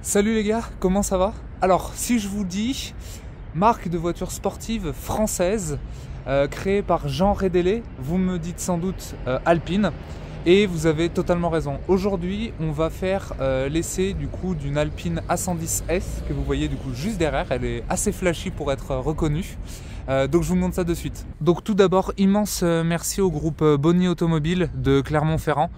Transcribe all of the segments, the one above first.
Salut les gars, comment ça va? Alors, si je vous dis marque de voitures sportives française créée par Jean Rédélé, vous me dites sans doute Alpine. Et vous avez totalement raison. Aujourd'hui, on va faire l'essai du coup d'une Alpine A110S que vous voyez du coup juste derrière. Elle est assez flashy pour être reconnue. Donc je vous montre ça de suite. Donc tout d'abord, immense merci au groupe Bonny Automobile de Clermont-Ferrand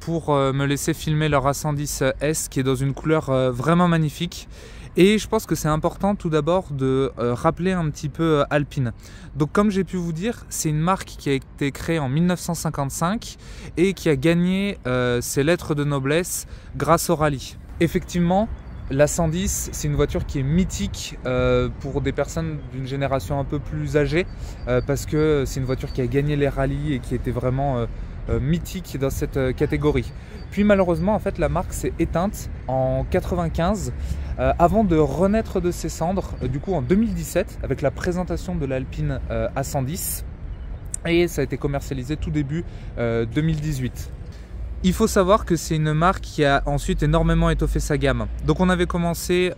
pour me laisser filmer leur A110S qui est dans une couleur vraiment magnifique. Et je pense que c'est important tout d'abord de rappeler un petit peu Alpine. Donc comme j'ai pu vous dire, c'est une marque qui a été créée en 1955 et qui a gagné ses lettres de noblesse grâce au rallye. Effectivement, la 110, c'est une voiture qui est mythique pour des personnes d'une génération un peu plus âgée parce que c'est une voiture qui a gagné les rallyes et qui était vraiment mythique dans cette catégorie. Puis malheureusement, en fait, la marque s'est éteinte en 95 avant de renaître de ses cendres, du coup en 2017 avec la présentation de l'Alpine A110 et ça a été commercialisé tout début 2018. Il faut savoir que c'est une marque qui a ensuite énormément étoffé sa gamme. Donc on avait commencé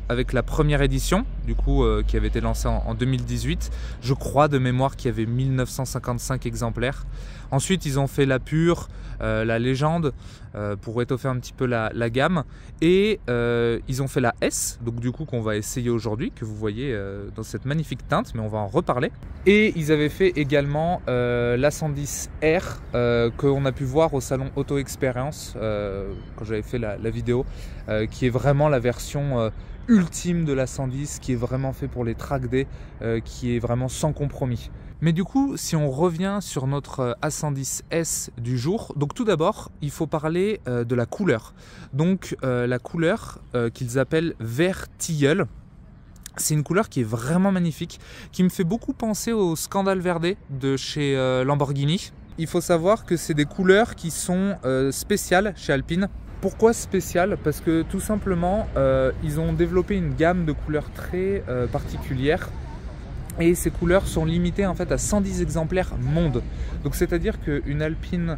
avec la première édition, du coup qui avait été lancée en 2018. Je crois de mémoire qu'il y avait 1955 exemplaires. Ensuite ils ont fait la pure, la légende pour étoffer un petit peu la gamme. Et ils ont fait la S, donc du coup qu'on va essayer aujourd'hui, que vous voyez dans cette magnifique teinte, mais on va en reparler. Et ils avaient fait également l'A110R qu'on a pu voir au salon Auto Experience quand j'avais fait la vidéo, qui est vraiment la version ultime de la 110, qui est vraiment fait pour les track day, qui est vraiment sans compromis. Mais du coup, si on revient sur notre A110S du jour, donc tout d'abord, il faut parler de la couleur. Donc la couleur qu'ils appellent vert tilleul. C'est une couleur qui est vraiment magnifique, qui me fait beaucoup penser au Scandale Verde de chez Lamborghini. Il faut savoir que c'est des couleurs qui sont spéciales chez Alpine. Pourquoi spéciales? Parce que tout simplement, ils ont développé une gamme de couleurs très particulière. Et ces couleurs sont limitées en fait à 110 exemplaires monde. Donc c'est-à-dire qu'une Alpine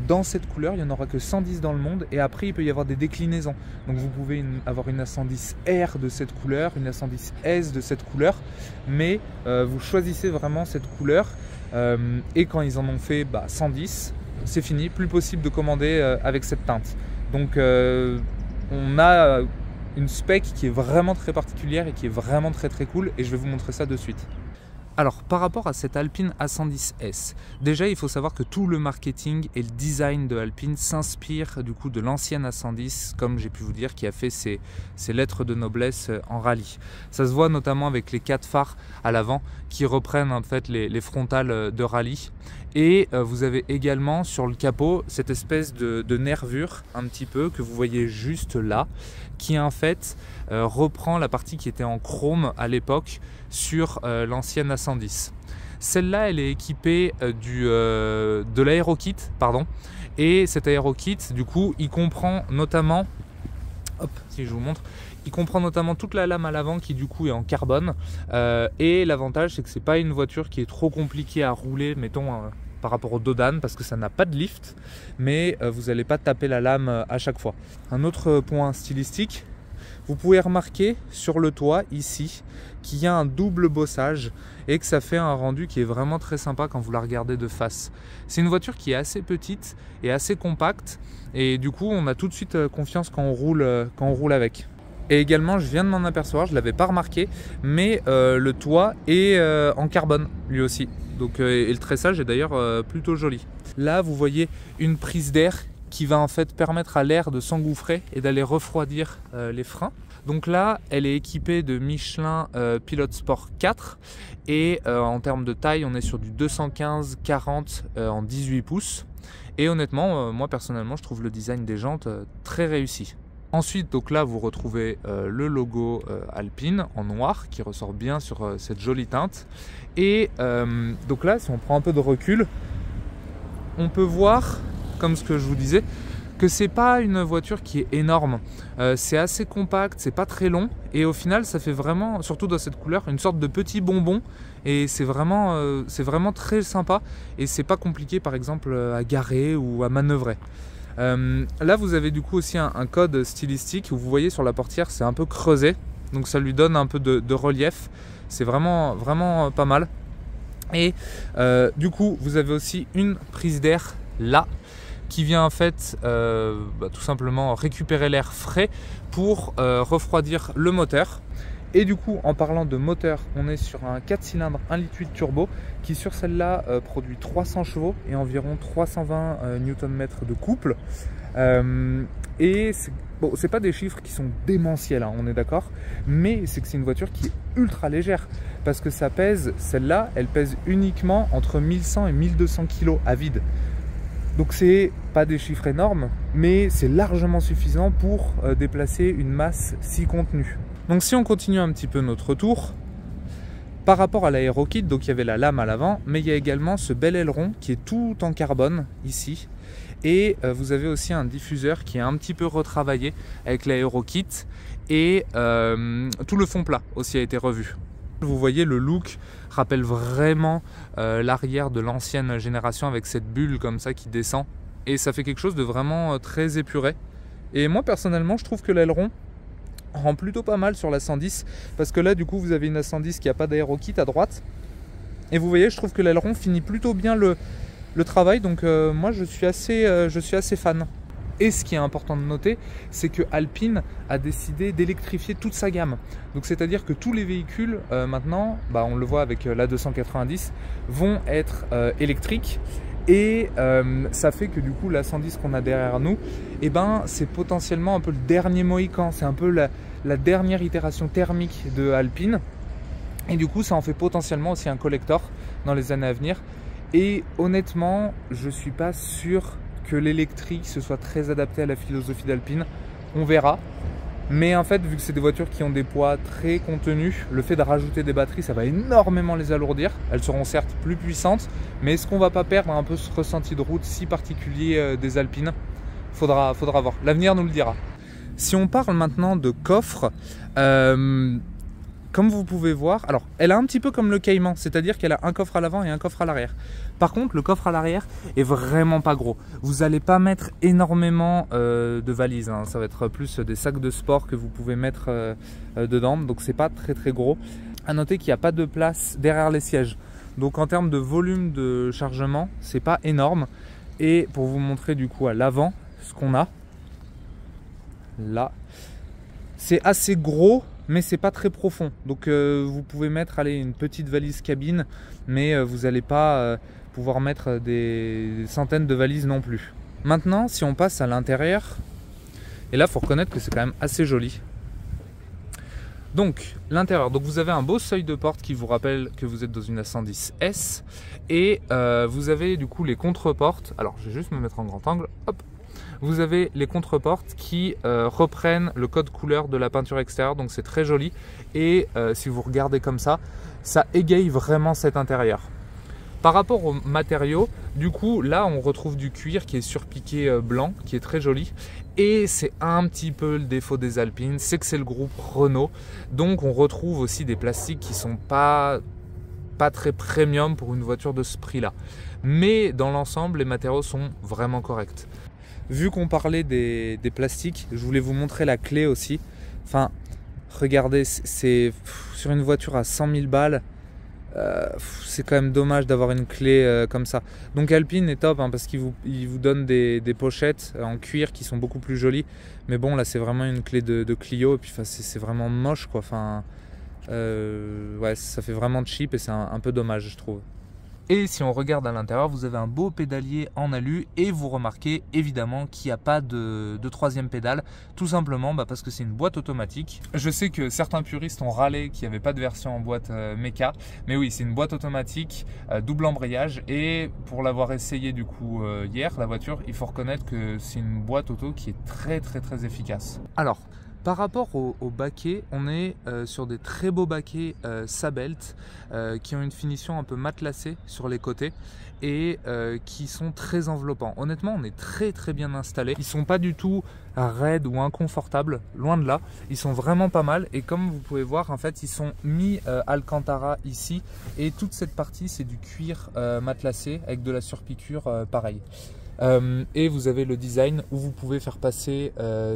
dans cette couleur, il n'y en aura que 110 dans le monde. Et après, il peut y avoir des déclinaisons. Donc vous pouvez avoir une A110R de cette couleur, une A110S de cette couleur. Mais vous choisissez vraiment cette couleur. Et quand ils en ont fait 110, c'est fini. Plus possible de commander avec cette teinte. Donc on a une spec qui est vraiment très particulière et qui est vraiment très cool et je vais vous montrer ça de suite. Alors par rapport à cette Alpine A110S, déjà il faut savoir que tout le marketing et le design de Alpine s'inspire du coup de l'ancienne A110, comme j'ai pu vous dire, qui a fait ses lettres de noblesse en rallye. Ça se voit notamment avec les 4 phares à l'avant qui reprennent en fait les frontales de rallye. Et vous avez également sur le capot cette espèce de nervure un petit peu que vous voyez juste là, qui en fait reprend la partie qui était en chrome à l'époque sur l'ancienne A110. Celle-là, elle est équipée de l'aérokit, pardon. Et cet aérokit, du coup, il comprend notamment, hop, si je vous montre, il comprend notamment toute la lame à l'avant qui du coup est en carbone. Et l'avantage, c'est que c'est pas une voiture qui est trop compliquée à rouler, mettons, par rapport au dos d'âne, parce que ça n'a pas de lift, mais vous n'allez pas taper la lame à chaque fois. Un autre point stylistique, vous pouvez remarquer sur le toit ici qu'il y a un double bossage et que ça fait un rendu qui est vraiment très sympa quand vous la regardez de face. C'est une voiture qui est assez petite et assez compacte et du coup on a tout de suite confiance quand on roule avec. Et également, je viens de m'en apercevoir, je ne l'avais pas remarqué, mais le toit est en carbone lui aussi. Donc, et le tressage est d'ailleurs plutôt joli. Là, vous voyez une prise d'air qui va en fait permettre à l'air de s'engouffrer et d'aller refroidir les freins. Donc là, elle est équipée de Michelin Pilot Sport 4 et en termes de taille, on est sur du 215/40 en 18 pouces. Et honnêtement, moi personnellement, je trouve le design des jantes très réussi. Ensuite, donc là, vous retrouvez le logo Alpine en noir qui ressort bien sur cette jolie teinte. Et donc là, si on prend un peu de recul, on peut voir, comme ce que je vous disais, que c'est pas une voiture qui est énorme. C'est assez compact, c'est pas très long. Et au final, ça fait vraiment, surtout dans cette couleur, une sorte de petit bonbon. Et c'est vraiment très sympa. Et c'est pas compliqué, par exemple, à garer ou à manœuvrer. Là vous avez du coup aussi un code stylistique où vous voyez sur la portière c'est un peu creusé, donc ça lui donne un peu de relief, c'est vraiment pas mal. Et du coup vous avez aussi une prise d'air là qui vient en fait tout simplement récupérer l'air frais pour refroidir le moteur. Et du coup, en parlant de moteur, on est sur un 4 cylindres 1,8 litre turbo qui sur celle-là produit 300 chevaux et environ 320 Nm de couple. Et bon, c'est pas des chiffres qui sont démentiels, hein, on est d'accord, mais c'est que c'est une voiture qui est ultra légère parce que ça pèse, celle-là, elle pèse uniquement entre 1100 et 1200 kg à vide. Donc c'est pas des chiffres énormes, mais c'est largement suffisant pour déplacer une masse si contenue. Donc si on continue un petit peu notre tour, par rapport à l'aérokit, donc il y avait la lame à l'avant, mais il y a également ce bel aileron qui est tout en carbone ici. Et vous avez aussi un diffuseur qui est un petit peu retravaillé avec l'aérokit et tout le fond plat aussi a été revu. Vous voyez, le look rappelle vraiment l'arrière de l'ancienne génération avec cette bulle comme ça qui descend. Et ça fait quelque chose de vraiment très épuré. Et moi personnellement, je trouve que l'aileron rend plutôt pas mal sur la 110 parce que là du coup vous avez une 110 qui n'a pas d'aérokit à droite. Et vous voyez, je trouve que l'aileron finit plutôt bien le travail. Donc moi je suis assez fan. Et ce qui est important de noter, c'est que Alpine a décidé d'électrifier toute sa gamme. Donc c'est-à-dire que tous les véhicules maintenant, on le voit avec la 290, vont être électriques. Et ça fait que du coup la 110 qu'on a derrière nous, c'est potentiellement un peu le dernier mohican. C'est un peu la dernière itération thermique de Alpine. Et du coup ça en fait potentiellement aussi un collector dans les années à venir. Et honnêtement, je suis pas sûr que l'électrique se soit très adapté à la philosophie d'Alpine. On verra. Mais en fait, vu que c'est des voitures qui ont des poids très contenus, le fait de rajouter des batteries, ça va énormément les alourdir. Elles seront certes plus puissantes, mais est-ce qu'on va pas perdre un peu ce ressenti de route si particulier des Alpines? Faudra voir. L'avenir nous le dira. Si on parle maintenant de coffre, comme vous pouvez voir, alors elle a un petit peu comme le Cayman, c'est-à-dire qu'elle a un coffre à l'avant et un coffre à l'arrière. Par contre, le coffre à l'arrière est vraiment pas gros. Vous n'allez pas mettre énormément de valises, hein. Ça va être plus des sacs de sport que vous pouvez mettre dedans, donc c'est pas très gros. À noter qu'il n'y a pas de place derrière les sièges. Donc en termes de volume de chargement, c'est pas énorme. Et pour vous montrer du coup à l'avant ce qu'on a, là, c'est assez gros, mais c'est pas très profond. Donc vous pouvez mettre une petite valise cabine, mais vous n'allez pas pouvoir mettre des centaines de valises non plus. Maintenant, si on passe à l'intérieur, et là il faut reconnaître que c'est quand même assez joli. Donc l'intérieur, donc vous avez un beau seuil de porte qui vous rappelle que vous êtes dans une A110S, et vous avez du coup les contre-portes. Alors je vais juste me mettre en grand angle, hop. Vous avez les contre-portes qui reprennent le code couleur de la peinture extérieure, donc c'est très joli. Et si vous regardez comme ça, ça égaye vraiment cet intérieur. Par rapport aux matériaux, du coup, là on retrouve du cuir qui est surpiqué blanc, qui est très joli. Et c'est un petit peu le défaut des Alpines, c'est que c'est le groupe Renault. Donc on retrouve aussi des plastiques qui sont pas très premium pour une voiture de ce prix-là. Mais dans l'ensemble, les matériaux sont vraiment corrects. Vu qu'on parlait des plastiques, je voulais vous montrer la clé aussi. Enfin, regardez, c'est sur une voiture à 100 000 balles, c'est quand même dommage d'avoir une clé comme ça. Donc Alpine est top, hein, parce qu'il vous donne des pochettes en cuir qui sont beaucoup plus jolies. Mais bon, là c'est vraiment une clé de Clio, et puis c'est vraiment moche, quoi. Enfin, ouais, ça fait vraiment cheap et c'est un peu dommage, je trouve. Et si on regarde à l'intérieur, vous avez un beau pédalier en alu et vous remarquez évidemment qu'il n'y a pas de troisième pédale, tout simplement parce que c'est une boîte automatique. Je sais que certains puristes ont râlé qu'il n'y avait pas de version en boîte méca, mais oui, c'est une boîte automatique, double embrayage, et pour l'avoir essayé du coup hier, la voiture, il faut reconnaître que c'est une boîte auto qui est très efficace. Alors, par rapport au baquet, on est sur des très beaux baquets Sabelt qui ont une finition un peu matelassée sur les côtés et qui sont très enveloppants. Honnêtement, on est très bien installés. Ils sont pas du tout raides ou inconfortables, loin de là. Ils sont vraiment pas mal, et comme vous pouvez voir, en fait, ils sont mis Alcantara ici, et toute cette partie c'est du cuir matelassé avec de la surpiqûre pareil. Et vous avez le design où vous pouvez faire passer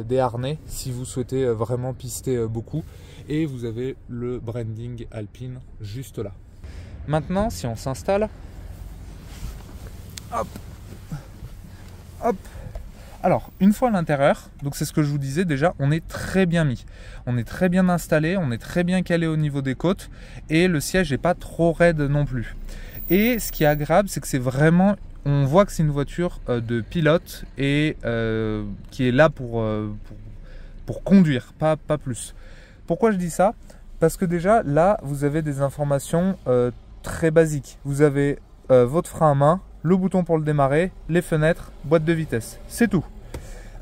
des harnais si vous souhaitez vraiment pister beaucoup. Et vous avez le branding Alpine juste là. Maintenant, si on s'installe, hop, hop. Alors, une fois à l'intérieur, donc c'est ce que je vous disais déjà, on est très bien mis. On est très bien installé, on est très bien calé au niveau des côtes et le siège n'est pas trop raide non plus. Et ce qui est agréable, c'est que c'est vraiment, on voit que c'est une voiture de pilote et qui est là pour conduire, pas plus. Pourquoi je dis ça? Parce que déjà, là, vous avez des informations très basiques. Vous avez votre frein à main, le bouton pour le démarrer, les fenêtres, boîte de vitesse. C'est tout.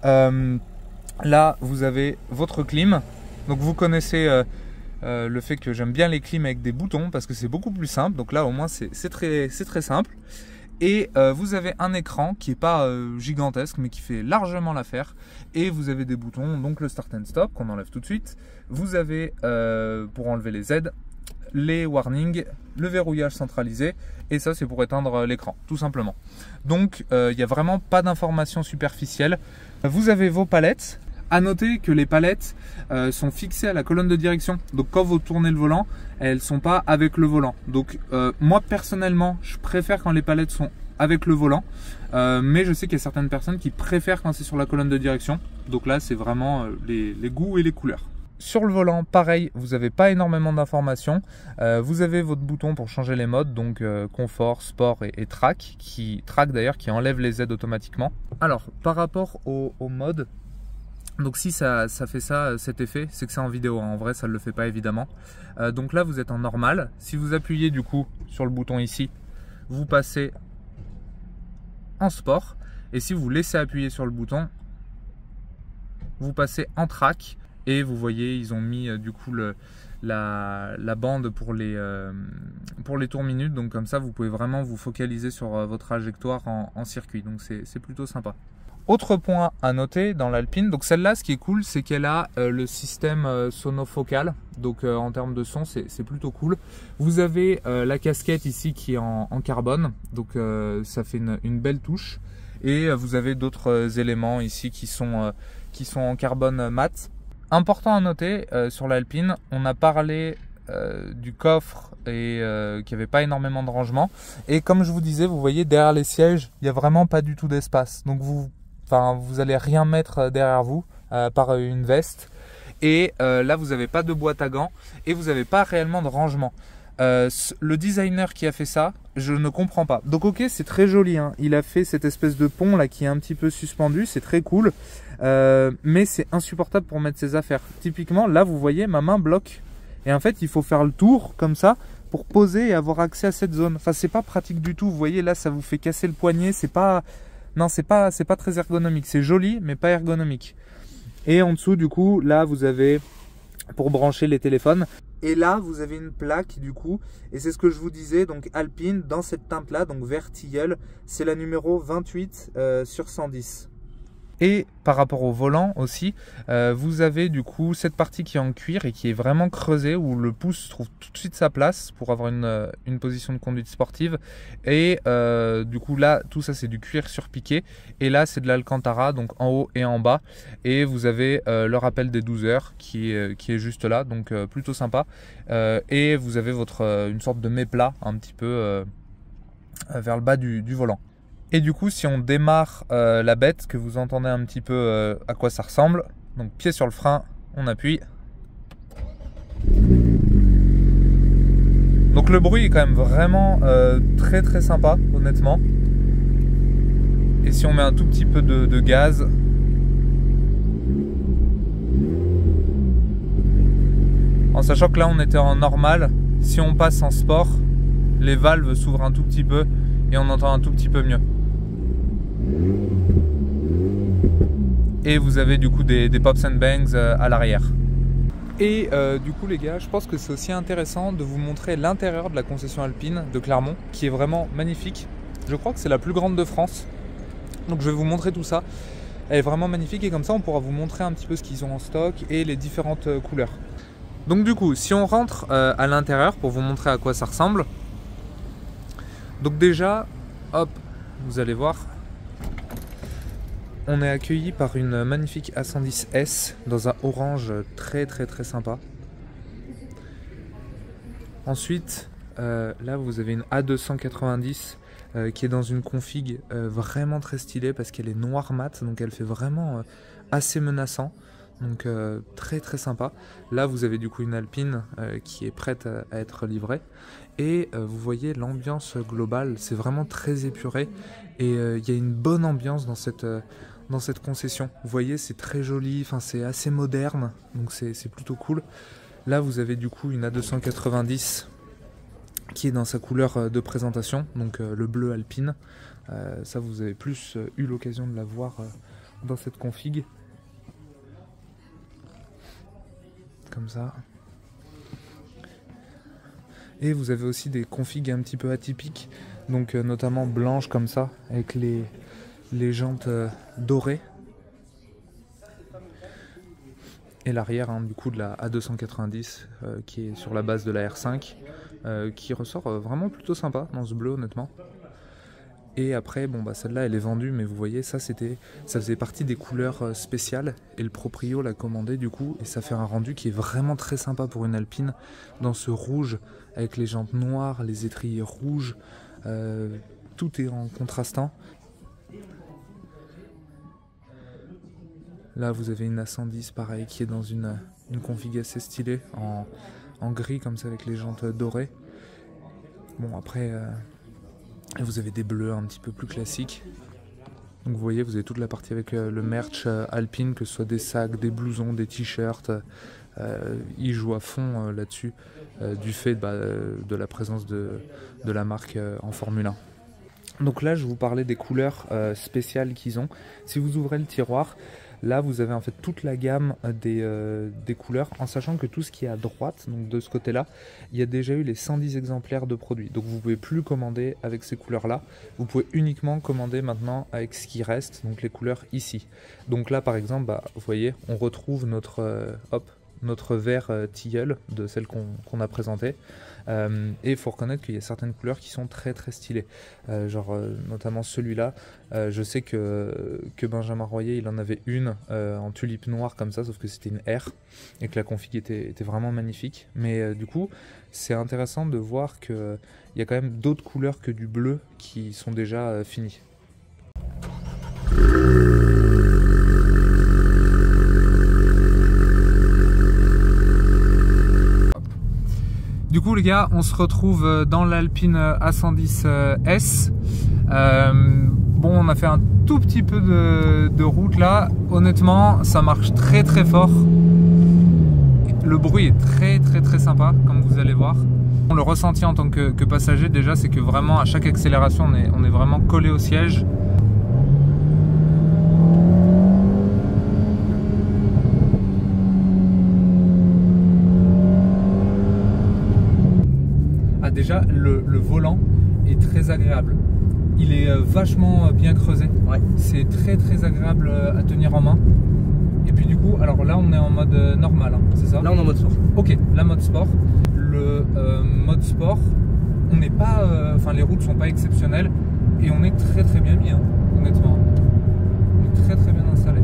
Là, vous avez votre clim. Donc, vous connaissez le fait que j'aime bien les clims avec des boutons parce que c'est beaucoup plus simple. Donc là, au moins, c'est très simple. Et vous avez un écran qui n'est pas gigantesque, mais qui fait largement l'affaire. Et vous avez des boutons, donc le start and stop, qu'on enlève tout de suite. Vous avez, pour enlever les aides, les warnings, le verrouillage centralisé, et ça c'est pour éteindre l'écran, tout simplement. Donc il n'y a vraiment pas d'informations superficielles. Vous avez vos palettes. À noter que les palettes sont fixées à la colonne de direction. Donc quand vous tournez le volant, elles ne sont pas avec le volant. Donc moi personnellement, je préfère quand les palettes sont avec le volant. Mais je sais qu'il y a certaines personnes qui préfèrent quand c'est sur la colonne de direction. Donc là, c'est vraiment les goûts et les couleurs. Sur le volant, pareil, vous n'avez pas énormément d'informations. Vous avez votre bouton pour changer les modes, donc confort, sport et track, qui enlève les aides automatiquement. Alors, par rapport au mode, donc si ça fait cet effet, c'est que c'est en vidéo, hein. En vrai ça ne le fait pas évidemment. Donc là vous êtes en normal. Si vous appuyez du coup sur le bouton ici, vous passez en sport. Et si vous laissez appuyer sur le bouton, vous passez en track. Et vous voyez, ils ont mis du coup la bande pour les tours minutes. Donc comme ça vous pouvez vraiment vous focaliser sur votre trajectoire en circuit. Donc c'est plutôt sympa. Autre point à noter dans l'Alpine, donc celle-là, ce qui est cool, c'est qu'elle a le système sonofocal. Donc en termes de son, c'est plutôt cool. Vous avez la casquette ici qui est en carbone, donc ça fait une belle touche. Et vous avez d'autres éléments ici qui sont en carbone mat. Important à noter sur l'Alpine, on a parlé du coffre et qu'il n'y avait pas énormément de rangement. Et comme je vous disais, vous voyez derrière les sièges, il n'y a vraiment pas du tout d'espace. Donc vous allez rien mettre derrière vous par une veste. Et là, vous n'avez pas de boîte à gants et vous n'avez pas réellement de rangement. Le designer qui a fait ça, je ne comprends pas. Donc ok, c'est très joli, hein. Il a fait cette espèce de pont là qui est un petit peu suspendu, c'est très cool. Mais c'est insupportable pour mettre ses affaires. Typiquement, là, vous voyez, ma main bloque. Et en fait, il faut faire le tour comme ça pour poser et avoir accès à cette zone. Enfin, c'est pas pratique du tout. Vous voyez, là, ça vous fait casser le poignet. C'est pas très ergonomique. C'est joli, mais pas ergonomique. Et en dessous, du coup, là, vous avez pour brancher les téléphones. Et là, vous avez une plaque, du coup. Et c'est ce que je vous disais. Donc, Alpine, dans cette teinte-là, donc vert tilleul, c'est la numéro 28 sur 110. Et par rapport au volant aussi, vous avez du coup cette partie qui est en cuir et qui est vraiment creusée, où le pouce trouve tout de suite sa place pour avoir une position de conduite sportive. Et du coup là, tout ça c'est du cuir surpiqué. Et là c'est de l'Alcantara, donc en haut et en bas. Et vous avez le rappel des 12 heures qui est juste là, donc plutôt sympa. Et vous avez une sorte de méplat un petit peu vers le bas du volant. Et du coup, si on démarre la bête, que vous entendez un petit peu à quoi ça ressemble, donc pied sur le frein, on appuie. Donc le bruit est quand même vraiment très sympa, honnêtement. Et si on met un tout petit peu de gaz, en sachant que là on était en normal, si on passe en sport, les valves s'ouvrent un tout petit peu et on entend un tout petit peu mieux. Et vous avez du coup des pops and bangs à l'arrière. Et du coup les gars, je pense que c'est aussi intéressant de vous montrer l'intérieur de la concession Alpine de Clermont, qui est vraiment magnifique. Je crois que c'est la plus grande de France. Donc je vais vous montrer tout ça. Elle est vraiment magnifique et comme ça on pourra vous montrer un petit peu ce qu'ils ont en stock et les différentes couleurs. Donc du coup, si on rentre à l'intérieur pour vous montrer à quoi ça ressemble. Donc déjà, hop, vous allez voir. On est accueilli par une magnifique A110S dans un orange très sympa. Ensuite, là vous avez une A290 qui est dans une config vraiment très stylée parce qu'elle est noire mat, donc elle fait vraiment assez menaçant. Donc très sympa. Là vous avez du coup une Alpine qui est prête à être livrée. Et vous voyez l'ambiance globale, c'est vraiment très épuré. Et il y a une bonne ambiance dans cette concession. Vous voyez, c'est très joli, c'est assez moderne, donc c'est plutôt cool. Là vous avez du coup une A290 qui est dans sa couleur de présentation, donc le bleu Alpine. Ça vous avez plus eu l'occasion de la voir dans cette config. Comme ça. Et vous avez aussi des configs un petit peu atypiques, donc notamment blanches comme ça, avec les jantes dorées. Et l'arrière du coup de la A290 qui est sur la base de la R5, qui ressort vraiment plutôt sympa dans ce bleu honnêtement. Et après, bon bah celle-là elle est vendue, mais vous voyez ça faisait partie des couleurs spéciales et le proprio l'a commandé du coup, et ça fait un rendu qui est vraiment très sympa pour une Alpine dans ce rouge avec les jantes noires, les étriers rouges, tout est en contrastant. Là vous avez une A110 pareil qui est dans une config assez stylée en gris comme ça avec les jantes dorées. Bon après vous avez des bleus un petit peu plus classiques. Donc vous voyez, vous avez toute la partie avec le merch Alpine, que ce soit des sacs, des blousons, des t-shirts. Ils jouent à fond là-dessus du fait de la présence de la marque en Formule 1. Donc là je vous parlais des couleurs spéciales qu'ils ont. Si vous ouvrez le tiroir, là vous avez en fait toute la gamme des couleurs, en sachant que tout ce qui est à droite, donc de ce côté là, il y a déjà eu les 110 exemplaires de produits, donc vous ne pouvez plus commander avec ces couleurs là, vous pouvez uniquement commander maintenant avec ce qui reste, donc les couleurs ici. Donc là par exemple, vous voyez, on retrouve notre vert tilleul de celle qu'on a présentée. Et il faut reconnaître qu'il y a certaines couleurs qui sont très stylées, notamment celui-là. Je sais que Benjamin Royer il en avait une en tulipe noire comme ça, sauf que c'était une R et que la config était vraiment magnifique. Mais du coup c'est intéressant de voir qu'il y a quand même d'autres couleurs que du bleu qui sont déjà finies. Du coup les gars, on se retrouve dans l'Alpine A110S. Bon, on a fait un tout petit peu de route là. Honnêtement, ça marche très fort. Le bruit est très sympa, comme vous allez voir. Le ressenti en tant que passager déjà, c'est que vraiment à chaque accélération, on est vraiment collé au siège. Déjà le volant est très agréable, il est vachement bien creusé, ouais. C'est très agréable à tenir en main. Et puis du coup, alors là on est en mode normal, c'est ça? Là on est en mode sport. Ok, la mode sport. Le mode sport, on n'est pas, les routes sont pas exceptionnelles et on est très bien mis, honnêtement. On est très bien installé.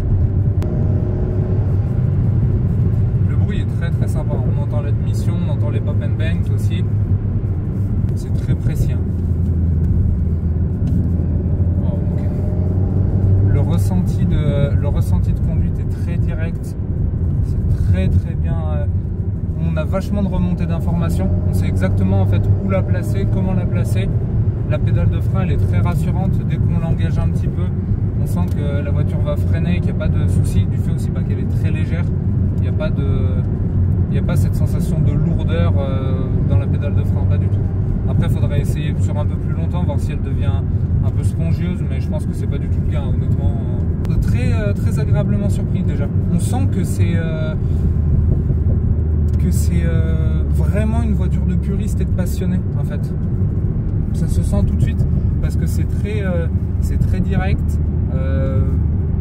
Le bruit est très sympa, on entend l'admission, on entend les pop and bangs aussi. C'est très précis. Oh, okay. Le ressenti de conduite est très direct. C'est très bien. On a vachement de remontée d'informations. On sait exactement en fait où la placer, comment la placer. La pédale de frein elle est très rassurante. Dès qu'on l'engage un petit peu, on sent que la voiture va freiner, qu'il n'y a pas de souci. Du fait aussi qu'elle est très légère. Il n'y a pas cette sensation de lourdeur dans la pédale de frein, pas du tout. Après, il faudrait essayer sur un peu plus longtemps, voir si elle devient un peu spongieuse, mais je pense que c'est pas du tout le cas, honnêtement. Très agréablement surpris déjà. On sent que c'est vraiment une voiture de puriste et de passionné, en fait. Ça se sent tout de suite, parce que c'est très direct,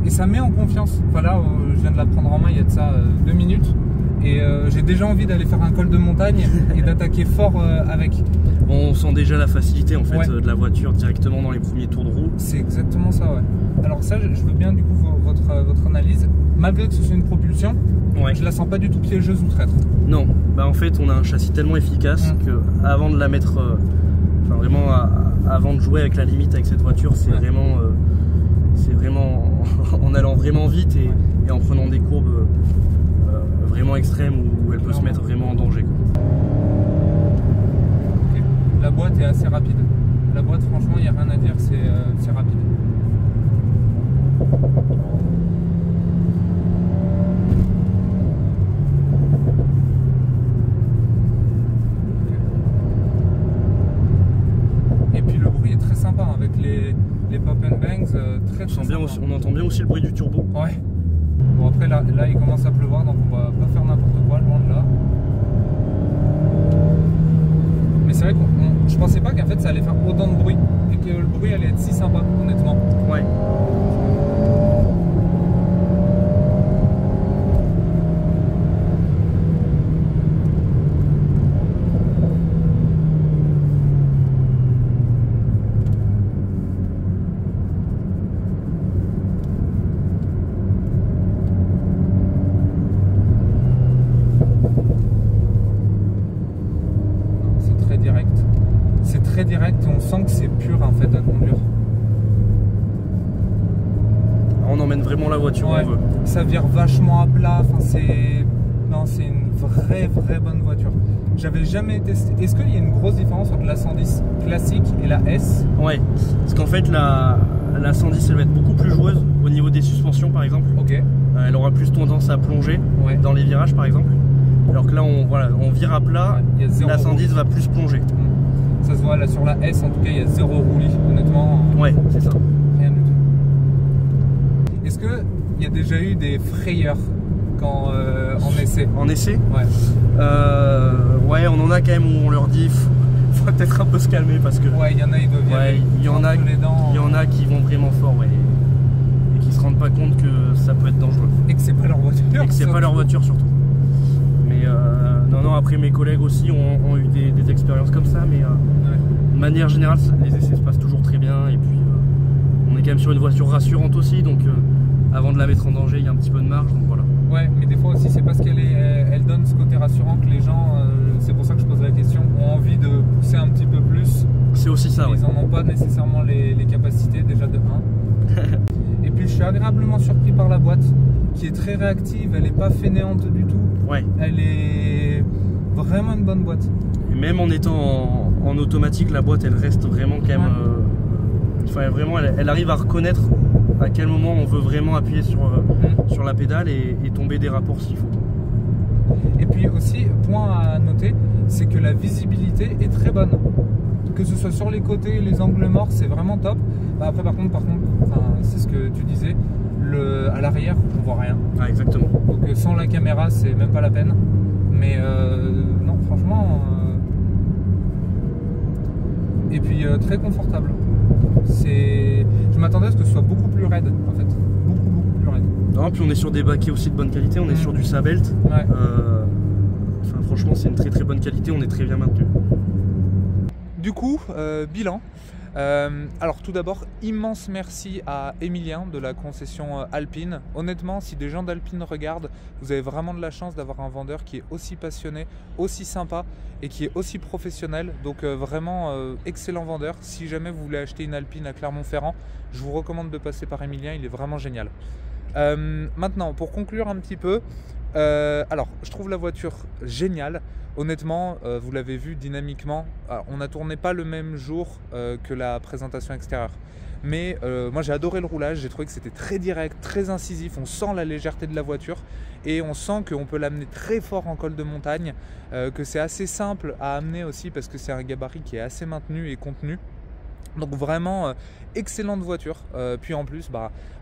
et ça met en confiance. Enfin là, je viens de la prendre en main il y a de ça 2 minutes. Et j'ai déjà envie d'aller faire un col de montagne et d'attaquer fort avec. On sent déjà la facilité en fait de la voiture directement dans les premiers tours de roue. C'est exactement ça, ouais. Alors ça, je veux bien du coup votre analyse. Malgré que ce soit une propulsion, je la sens pas du tout piégeuse ou traître. Non, bah en fait on a un châssis tellement efficace que avant de la mettre, enfin vraiment avant de jouer avec la limite avec cette voiture, c'est vraiment en allant vraiment vite et en prenant des courbes vraiment extrêmes où elle peut se mettre vraiment en danger, quoi. Okay. La boîte est assez rapide. La boîte, franchement, il n'y a rien à dire, c'est rapide. Et puis le bruit est très sympa avec les pop and bangs, très sympa. On entend bien aussi le bruit du turbo. Ouais. Bon après là il commence à pleuvoir, donc on va pas faire n'importe quoi, loin de là. Mais c'est vrai que je pensais pas qu'en fait ça allait faire autant de bruit et que le bruit allait être si sympa, honnêtement. Ouais. C'est très direct et on sent que c'est pur en fait à conduire. On emmène vraiment la voiture où on veut. Ça vire vachement à plat, enfin c'est une vraie bonne voiture. J'avais jamais testé. Est-ce qu'il y a une grosse différence entre la 110 classique et la S? Ouais, parce qu'en fait la 110 elle va être beaucoup plus joueuse au niveau des suspensions par exemple. Ok. Elle aura plus tendance à plonger dans les virages par exemple. Alors que là on vire à plat, la 110 va plus plonger. Ça se voit là sur la S, en tout cas il y a zéro roulis, honnêtement. Ouais, c'est ça. Rien du tout. Est-ce qu'il y a déjà eu des frayeurs en essai? En essai? Ouais. Ouais, on en a quand même où on leur dit faut peut-être un peu se calmer parce que. Ouais, il y en a, ils doivent y aller. Il y en a qui vont vraiment fort, et qui se rendent pas compte que ça peut être dangereux. Et que c'est pas leur voiture. Et que c'est pas leur voiture surtout. Mais non, après mes collègues aussi ont eu des expériences comme ça, mais de manière générale, les essais se passent toujours très bien. Et puis on est quand même sur une voiture rassurante aussi, donc avant de la mettre en danger, il y a un petit peu de marge, donc voilà. Ouais, mais des fois aussi, c'est parce elle donne ce côté rassurant que les gens, c'est pour ça que je pose la question, ont envie de pousser un petit peu plus. C'est aussi ça, Ils n'en ont pas nécessairement les capacités, déjà de 1. Et puis je suis agréablement surpris par la boîte, qui est très réactive, elle n'est pas fainéante du tout. Ouais. Elle est vraiment une bonne boîte. Et même en étant en automatique, la boîte, elle reste vraiment quand même... Enfin, vraiment, elle arrive à reconnaître à quel moment on veut vraiment appuyer sur la pédale et tomber des rapports s'il faut. Et puis aussi, point à noter, c'est que la visibilité est très bonne. Que ce soit sur les côtés, les angles morts, c'est vraiment top. Bah après, par contre, c'est ce que tu disais, à l'arrière, on voit rien. Ah, exactement. Donc sans la caméra, c'est même pas la peine. Mais non, franchement. Et puis très confortable. Je m'attendais à ce que ce soit beaucoup plus raide, en fait. Beaucoup plus raide. Non, puis on est sur des baquets aussi de bonne qualité, on est sur du Sabelt. Ouais. Enfin, franchement, c'est une très bonne qualité, on est très bien maintenu. Du coup, bilan. Alors tout d'abord, immense merci à Emilien de la concession Alpine. Honnêtement, si des gens d'Alpine regardent, vous avez vraiment de la chance d'avoir un vendeur qui est aussi passionné, aussi sympa et qui est aussi professionnel. Donc vraiment excellent vendeur. Si jamais vous voulez acheter une Alpine à Clermont-Ferrand, je vous recommande de passer par Emilien, il est vraiment génial. Maintenant, pour conclure un petit peu, alors je trouve la voiture géniale. Honnêtement, vous l'avez vu dynamiquement, on n'a tourné pas le même jour que la présentation extérieure. Mais moi j'ai adoré le roulage, j'ai trouvé que c'était très direct, très incisif, on sent la légèreté de la voiture et on sent qu'on peut l'amener très fort en col de montagne, que c'est assez simple à amener aussi parce que c'est un gabarit qui est assez maintenu et contenu. Donc vraiment excellente voiture, puis en plus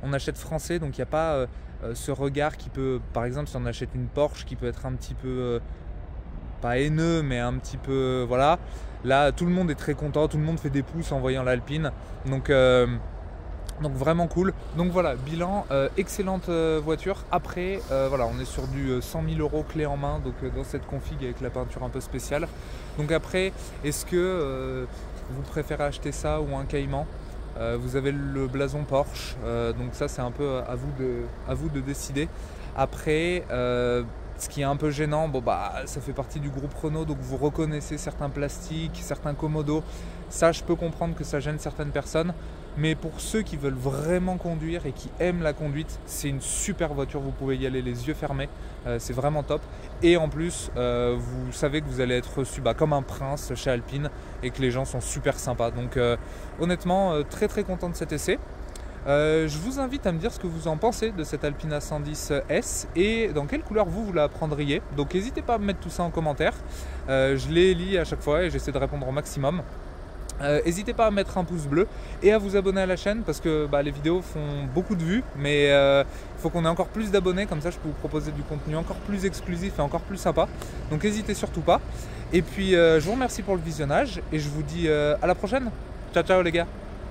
on achète français, donc il n'y a pas ce regard qui peut, par exemple si on achète une Porsche qui peut être un petit peu... pas haineux mais un petit peu voilà, là tout le monde est très content, tout le monde fait des pouces en voyant l'Alpine, donc Donc vraiment cool. Donc voilà, bilan, excellente voiture. Après, voilà, on est sur du 100 000 € clé en main, donc dans cette config avec la peinture un peu spéciale. Donc après, est-ce que vous préférez acheter ça ou un Cayman? Vous avez le blason Porsche, donc ça c'est un peu à vous de décider. Après, ce qui est un peu gênant, bon bah ça fait partie du groupe Renault, donc vous reconnaissez certains plastiques, certains commodos. Ça, je peux comprendre que ça gêne certaines personnes, mais pour ceux qui veulent vraiment conduire et qui aiment la conduite, c'est une super voiture. Vous pouvez y aller les yeux fermés, c'est vraiment top. Et en plus, vous savez que vous allez être reçu comme un prince chez Alpine et que les gens sont super sympas. Donc honnêtement, très très content de cet essai. Je vous invite à me dire ce que vous en pensez de cette Alpine A110S et dans quelle couleur vous la prendriez. Donc n'hésitez pas à me mettre tout ça en commentaire. Je les lis à chaque fois et j'essaie de répondre au maximum. N'hésitez pas à mettre un pouce bleu et à vous abonner à la chaîne parce que les vidéos font beaucoup de vues, mais il faut qu'on ait encore plus d'abonnés, comme ça je peux vous proposer du contenu encore plus exclusif et encore plus sympa. Donc n'hésitez surtout pas. Et puis je vous remercie pour le visionnage et je vous dis à la prochaine. Ciao ciao les gars.